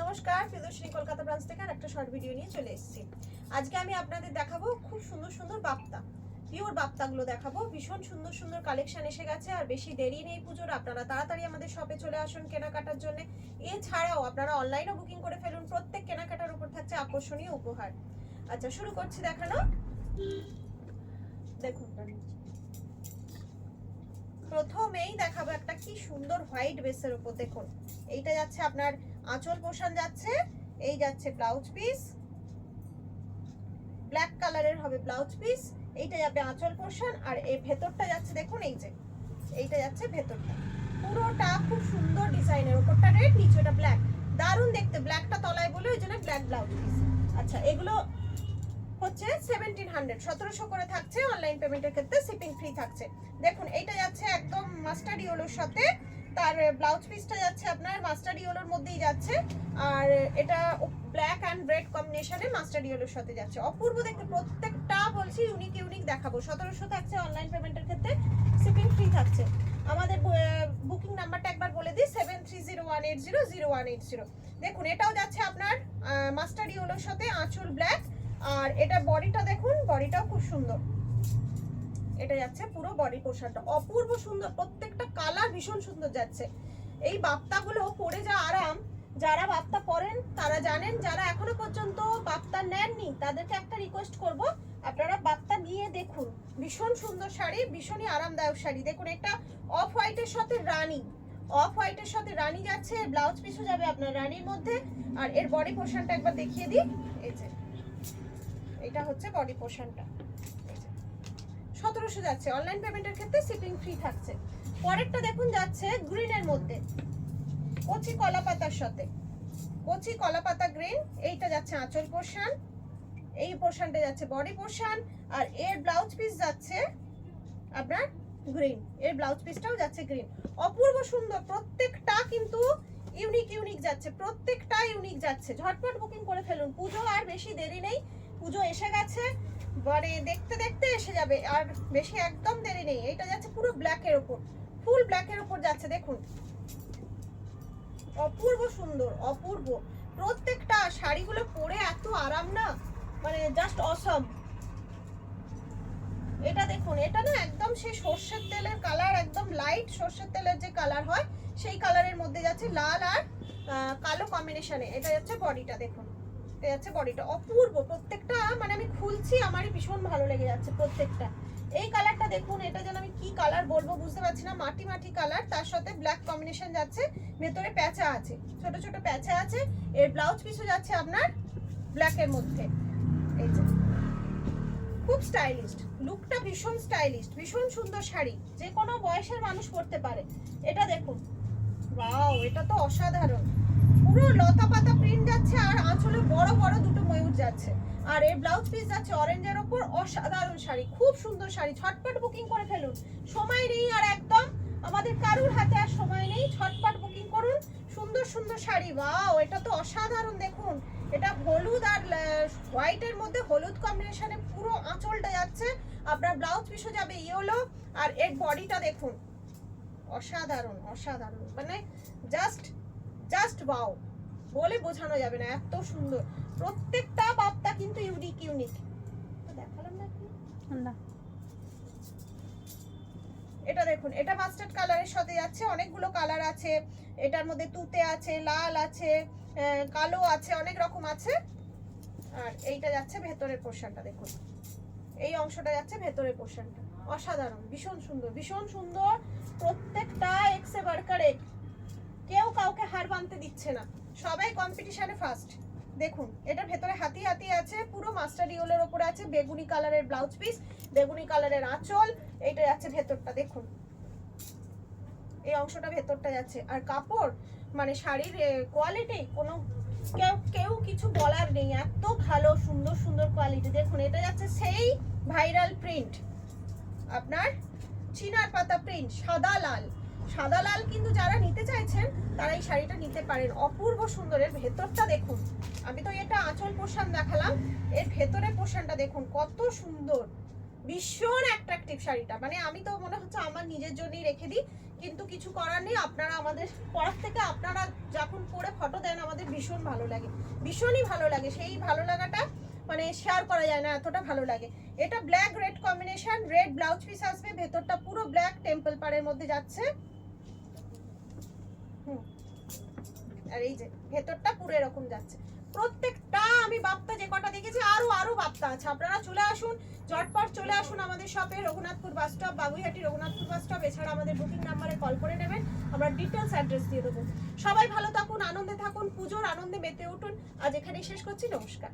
নমস্কার, প্রিয়দর্শিনী কলকাতা ব্রাঞ্চ থেকে একটা শর্ট ভিডিও নিয়ে চলে এসেছি। আজকে আমি আপনাদের দেখাবো খুব সুন্দর সুন্দর বাপ্তা, পিওর বাপ্তাগুলো দেখাবো। ভীষণ সুন্দর সুন্দর কালেকশন এসে গেছে, আর বেশি দেরি নেই পুজোর। আপনারা তাড়াতাড়ি আমাদের শপে চলে আসুন কেনাকাটার জন্য। এছাড়াও আপনারা অনলাইনেও বুকিং করে ফেলুন, প্রত্যেক কেনাকাটার উপর থাকছে আকর্ষণীয় উপহার। আচ্ছা, শুরু করছি দেখানো। দেখুন, প্রথমেই দেখাবো একটা কি সুন্দর হোয়াইট বেসের উপর। দেখুন, এইটা যাচ্ছে আপনার আঁচল পোর্শন যাচ্ছে, এই যাচ্ছে ব্লাউজ পিস, ব্ল্যাক কালারের হবে ব্লাউজ পিস, এইটা যাবে আঁচল পোর্শন, আর এই ভেতরটা যাচ্ছে দেখুন, এই যে এইটা যাচ্ছে ভেতরটা। পুরোটা খুব সুন্দর ডিজাইনের, উপরটা রেড, নিচেটা ব্ল্যাক, দারুণ দেখতে। ব্ল্যাকটা তলায় বলে ওই জন্য ব্ল্যাক ব্লাউজ পিস। আচ্ছা, এগুলো হচ্ছে 1700, 1700 করে থাকছে। অনলাইন পেমেন্টের ক্ষেত্রে শিপিং ফ্রি থাকছে। দেখুন, এইটা যাচ্ছে একদম মাস্টার্ড ইয়েলোর সাথে, তার ব্লাউজ পিসটা যাচ্ছে আপনার মাস্টার্ড ইয়েলোর মধ্যেই যাচ্ছে, আর এটা ব্ল্যাক অ্যান্ড রেড কম্বিনেশনে মাস্টার্ড ইয়েলোর সাথে যাচ্ছে। অপূর্ব দেখতে, প্রত্যেকটা বলছি ইউনিক ইউনিক দেখাবো। 1700 থাকছে, অনলাইন পেমেন্টের ক্ষেত্রে শিপিং ফ্রি থাকছে। আমাদের বুকিং নাম্বারটা একবার বলে দিই, 7301800180। দেখুন, এটাও যাচ্ছে আপনার মাস্টার্ড ইয়েলোর সাথে, আঁচল ব্ল্যাক, আর এটা বডিটা দেখুন, বডিটাও খুব সুন্দর। এটা যাচ্ছে পুরো বডি পোর্শনটা, অপূর্ব সুন্দর। প্রত্যেকটা কালার ভীষণ সুন্দর যাচ্ছে। এই বাপ্তাগুলো পরে যা আরাম, যারা বাপ্তা পরেন তারা জানেন। যারা এখনো পর্যন্ত বাপ্তা নেননি তাদেরকে একটা রিকোয়েস্ট করব, আপনারা বাপ্তা নিয়ে দেখুন। ভীষণ সুন্দর শাড়ি, ভীষণই আরামদায়ক শাড়ি। দেখুন, একটা অফ হোয়াইটের সাথে রানী, অফ হোয়াইটের সাথে রানী যাচ্ছে, ব্লাউজ পিসও যাবে আপনার রানীর মধ্যে। আর এর বডি পোর্শনটা একবার দেখিয়ে দিই, এই যে এটা হচ্ছে বডি পোর্শনটা। 1700 যাচ্ছে, অনলাইন পেমেন্টের ক্ষেত্রে শিপিং ফ্রি থাকছে। পরেরটা দেখুন, যাচ্ছে গ্রিনের মধ্যে, কচি কলা পাতার সাথে, কচি কলা পাতা গ্রিন। এইটা যাচ্ছে আঁচল পোর্শন, এই পোর্শনটা যাচ্ছে বডি পোর্শন, আর এর ব্লাউজ পিস যাচ্ছে আপনার গ্রিন, এর ব্লাউজ পিসটাও যাচ্ছে গ্রিন। অপূর্ব সুন্দর, প্রত্যেকটা কিন্তু ইউনিক ইউনিক যাচ্ছে, প্রত্যেকটা ইউনিক যাচ্ছে। ঝটপট বুকিং করে ফেলুন, পুজো আর বেশি দেরি নেই, পুজো এসে গেছে, মানে দেখতে দেখতে এসে যাবে, আর বেশি একদম দেরি নেই। এটা যাচ্ছে পুরো ব্ল্যাকের উপর, ফুল ব্ল্যাকের উপর যাচ্ছে। দেখুন, অপূর্ব সুন্দর, অপূর্ব। প্রত্যেকটা শাড়িগুলো পরে এত আরাম না, মানে জাস্ট অসম। এটা দেখুন, এটা না একদম সেই সর্ষের তেলের কালার, একদম লাইট সর্ষের তেলের যে কালার হয় সেই কালারের মধ্যে যাচ্ছে, লাল আর কালো কম্বিনেশনে। এটা যাচ্ছে বডিটা, দেখুন এটা যাচ্ছে বডিটা। অপূর্ব প্রত্যেকটা, মানে আমি খুলছি আমারই ভীষণ ভালো লেগে যাচ্ছে প্রত্যেকটা। এই কালারটা দেখুন, এটা যেন আমি কি কালার বলবো বুঝতে পারছি না, মাটি মাটি কালার, তার সাথে ব্ল্যাক কম্বিনেশন যাচ্ছে, ভেতরে প্যাঁচা আছে, ছোট ছোট প্যাঁচা আছে। এর ব্লাউজ পিসও যাচ্ছে আপনার ব্ল্যাকের মধ্যে। এই যে খুব স্টাইলিস্ট, লুকটা ভীষণ স্টাইলিস্ট, ভীষণ সুন্দর শাড়ি, যে কোনো বয়সের মানুষ পরতে পারে। এটা দেখুন, ওয়াও, এটা তো অসাধারণ। পুরো লতা পাতা প্রিন্ট যাচ্ছে, আর আঁচলে বড় বড় দুটো ময়ূর যাচ্ছে, আর এই ব্লাউজ পিস যাচ্ছে অরেঞ্জের ওপর। অসাধারণ শাড়ি, খুব সুন্দর শাড়ি। ঝটপট বুকিং করে ফেলুন, সময় নেই আর একদম, আমাদের কারুর হাতে আর সময় নেই। ঝটপট বুকিং করুন, সুন্দর সুন্দর শাড়ি। ওয়াও, এটা তো অসাধারণ। দেখুন, এটা হলুদ আর হোয়াইটের মধ্যে হলুদ কম্বিনেশনে পুরো আঁচলটা যাচ্ছে, আপনার ব্লাউজ পিসও যাবে ইয়েলো, আর এর বডিটা দেখুন, অসাধারণ অসাধারণ, মানে জাস্ট জাস্ট ওয়াও, বলে বোঝানো যাবে না, এত সুন্দর। প্রত্যেকটা বাপ্তা কিন্তু ইউনিক ইউনিক। দেখালাম না কি না, এটা দেখুন, এটা মাস্টার্ড কালারের সাথে যাচ্ছে, অনেকগুলো কালার আছে এটার মধ্যে, তুতে আছে, লাল আছে, কালো আছে, অনেক রকম আছে। আর এইটা যাচ্ছে ভেতরের পোর্শনটা, দেখুন এই অংশটা যাচ্ছে ভেতরের পোর্শনটা। অসাধারণ, ভীষণ সুন্দর, ভীষণ সুন্দর। প্রত্যেকটা এক্সে বার্কার এক, কেউ কাউকে হার বানতে দিচ্ছে না, সবাই কম্পিটিশনে ফার্স্ট। দেখুন, এটা ভেতরে হাতি হাতি আছে, পুরো মাস্টার ইয়েলোর উপরে আছে, বেগুনি কালারের ব্লাউজ পিস, বেগুনি কালারের আঁচল। এইটা যাচ্ছে ভেতরটা, দেখুন এই অংশটা ভেতরটা যাচ্ছে। আর কাপড়, মানে শাড়ির কোয়ালিটি কোনো কেউ কেউ কিছু বলার নেই, এত ভালো, সুন্দর সুন্দর কোয়ালিটি। দেখুন, এটা যাচ্ছে সেই ভাইরাল প্রিন্ট, আপনার চিনার পাতা প্রিন্ট, সাদা লাল। সাদা লাল কিন্তু যারা নিতে চাইছেন তারা এই শাড়িটা নিতে পারেন। অপূর্ব সুন্দর। এর ভেতরটা দেখুন, আমি তো এটা আঁচল পোর্শন দেখালাম, এর ভেতরের পোর্শনটা দেখুন কত সুন্দর, ভীষণ অ্যাট্রাকটিভ শাড়িটা। মানে আমি তো মনে হচ্ছে আমার নিজের জন্যই রেখে দিই, কিন্তু কিছু করার নেই। আপনারা আমাদের পরার থেকে আপনারা যখন পরে ফটো দেন আমাদের ভীষণ ভালো লাগে, ভীষণই ভালো লাগে। সেই ভালো লাগাটা মানে শেয়ার করা যায় না, এতটা ভালো লাগে। এটা black red combination, red blouse piece আসবে, ভেতরটা পুরো ব্ল্যাক টেম্পল পাড়ের মধ্যে যাচ্ছে। আর এই যে ভেতরটা পুরো এরকম যাচ্ছে। প্রত্যেকটা আমি বাপ্তা যে কটা দেখেছি আরো বাপ্তা আছে। আপনারা চলে আসুন, ঝটপট চলে আসুন আমাদের শপে, Raghunathpur bus stop, Baguiati Raghunathpur bus stop. এছাড়া আমাদের বুকিং নাম্বারে কল করে নেবেন, আমরা ডিটেলস অ্যাড্রেস দিয়ে দেবো। সবাই ভালো থাকুন, আনন্দে থাকুন, পুজোর আনন্দে মেতে উঠুন। আজ এখানেই শেষ করছি, নমস্কার।